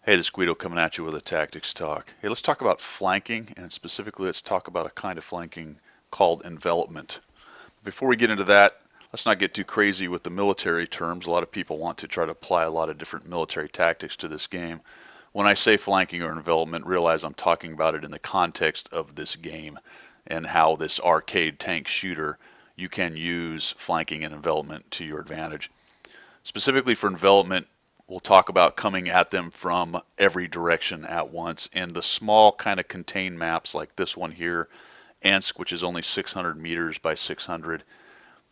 Hey, this is Guido coming at you with a tactics talk. Hey, let's talk about flanking, and specifically let's talk about a kind of flanking called envelopment. Before we get into that, let's not get too crazy with the military terms. A lot of people want to try to apply a lot of different military tactics to this game. When I say flanking or envelopment, realize I'm talking about it in the context of this game and how this arcade tank shooter, you can use flanking and envelopment to your advantage. Specifically for envelopment, we'll talk about coming at them from every direction at once. And the small kind of contained maps like this one here, Ansk, which is only 600 meters by 600,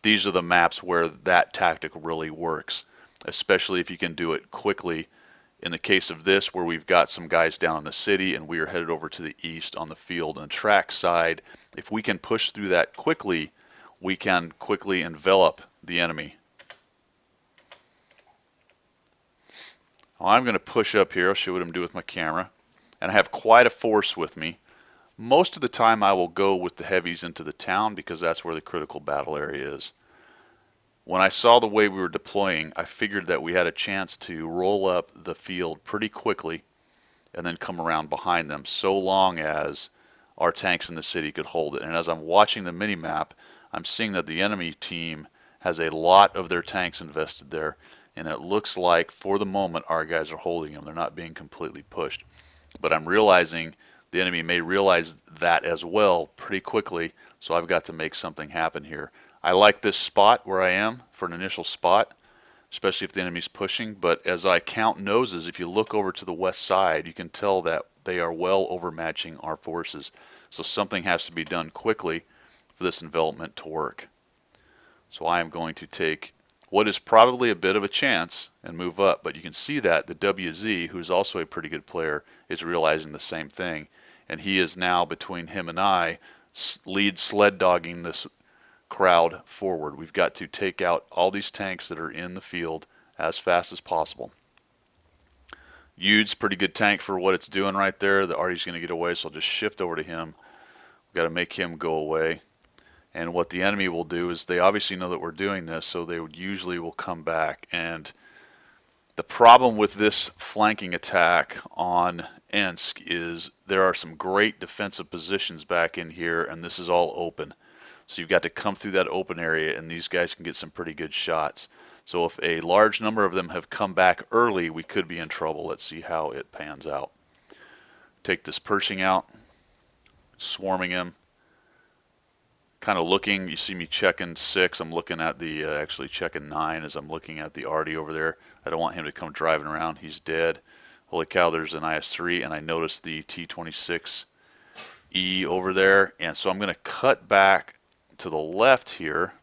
these are the maps where that tactic really works, especially if you can do it quickly. In the case of this, where we've got some guys down in the city and we are headed over to the east on the field and track side, if we can push through that quickly, we can quickly envelop the enemy. Well, I'm going to push up here. I'll show you what I'm doing with my camera. And I have quite a force with me. Most of the time I will go with the heavies into the town because that's where the critical battle area is. When I saw the way we were deploying, I figured that we had a chance to roll up the field pretty quickly and then come around behind them, so long as our tanks in the city could hold it. And as I'm watching the mini-map, I'm seeing that the enemy team has a lot of their tanks invested there, and it looks like for the moment our guys are holding them. They're not being completely pushed. But I'm realizing the enemy may realize that as well pretty quickly, so I've got to make something happen here. I like this spot where I am for an initial spot, especially if the enemy's pushing, but as I count noses, if you look over to the west side, you can tell that they are well overmatching our forces. So something has to be done quickly for this envelopment to work. So I am going to take what is probably a bit of a chance and move up, but you can see that the WZ, who's also a pretty good player, is realizing the same thing, and he is now, between him and I, lead sled dogging this crowd forward. We've got to take out all these tanks that are in the field as fast as possible. Yude's pretty good tank for what it's doing right there. The Artie's going to get away, so I'll just shift over to him. We've got to make him go away. And what the enemy will do is they obviously know that we're doing this, so they usually will come back. And the problem with this flanking attack on Ensk is there are some great defensive positions back in here, and this is all open. So you've got to come through that open area, and these guys can get some pretty good shots. So if a large number of them have come back early, we could be in trouble. Let's see how it pans out. Take this Pershing out, swarming him. Kind of looking, you see me checking 6. I'm looking at the, actually checking 9 as I'm looking at the Artie over there. I don't want him to come driving around. He's dead. Holy cow, there's an IS-3, and I noticed the T-26E over there. And so I'm going to cut back to the left here.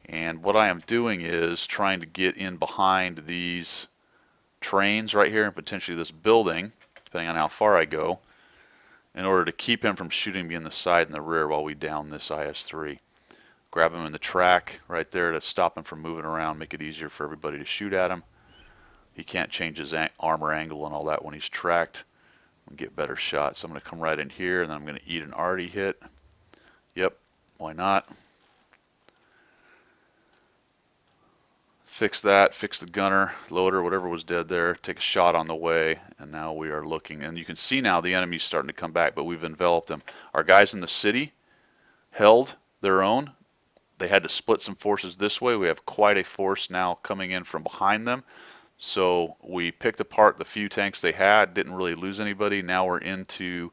And what I am doing is trying to get in behind these trains right here and potentially this building, depending on how far I go, in order to keep him from shooting me in the side and the rear while we down this IS-3. Grab him in the track right there to stop him from moving around, make it easier for everybody to shoot at him. He can't change his armor angle and all that when he's tracked and get better shots. So I'm going to come right in here, and then I'm going to eat an Artie hit. Yep, why not? Fix that, fix the gunner, loader, whatever was dead there, take a shot on the way, and now we are looking. And you can see now the enemy's starting to come back, but we've enveloped them. Our guys in the city held their own. They had to split some forces this way. We have quite a force now coming in from behind them. So we picked apart the few tanks they had, didn't really lose anybody. Now we're into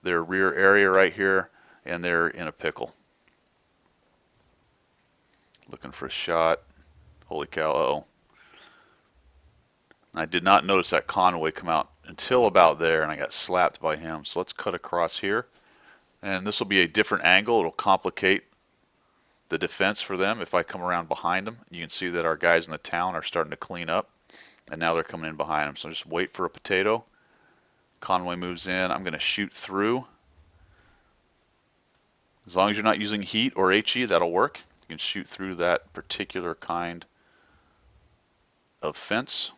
their rear area right here, and they're in a pickle. Looking for a shot. Holy cow, uh-oh. I did not notice that Conway come out until about there, and I got slapped by him. So let's cut across here. And this will be a different angle. It'll complicate the defense for them if I come around behind them. You can see that our guys in the town are starting to clean up, and now they're coming in behind them. So just wait for a potato. Conway moves in. I'm going to shoot through. As long as you're not using heat or HE, that'll work. You can shoot through that particular kind of fence.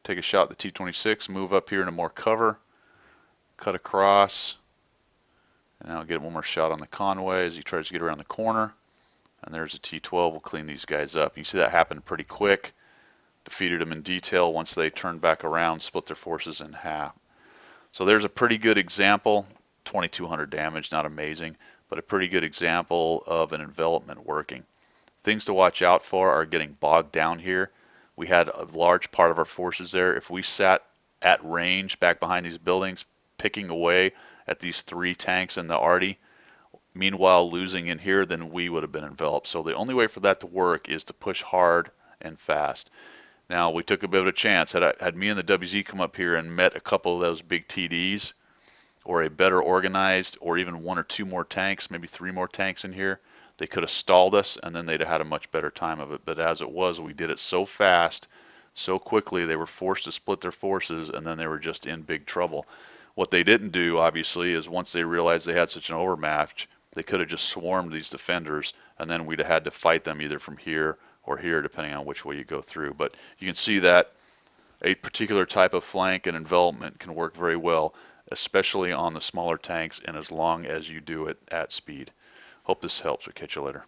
Take a shot at the T-26, move up here into more cover, cut across, and I'll get one more shot on the Conway as he tries to get around the corner. And there's a T-12. We'll clean these guys up. You see that happened pretty quick. defeated them in detail. Once they turned back around, split their forces in half. So there's a pretty good example. 2200 damage, not amazing, but a pretty good example of an envelopment working. Things to watch out for are getting bogged down here. We had a large part of our forces there. If we sat at range back behind these buildings, picking away at these 3 tanks in the arty, meanwhile losing in here, then we would have been enveloped. So the only way for that to work is to push hard and fast. Now, we took a bit of a chance. Had me and the WZ come up here and met a couple of those big TDs, or a better organized, or even 1 or 2 more tanks, maybe 3 more tanks in here, they could have stalled us, and then they'd have had a much better time of it. But as it was, we did it so fast, so quickly, they were forced to split their forces, and then they were just in big trouble. What they didn't do, obviously, is once they realized they had such an overmatch, they could have just swarmed these defenders, and then we'd have had to fight them either from here or here, depending on which way you go through. But you can see that a particular type of flank and envelopment can work very well, especially on the smaller tanks, and as long as you do it at speed. Hope this helps. We'll catch you later.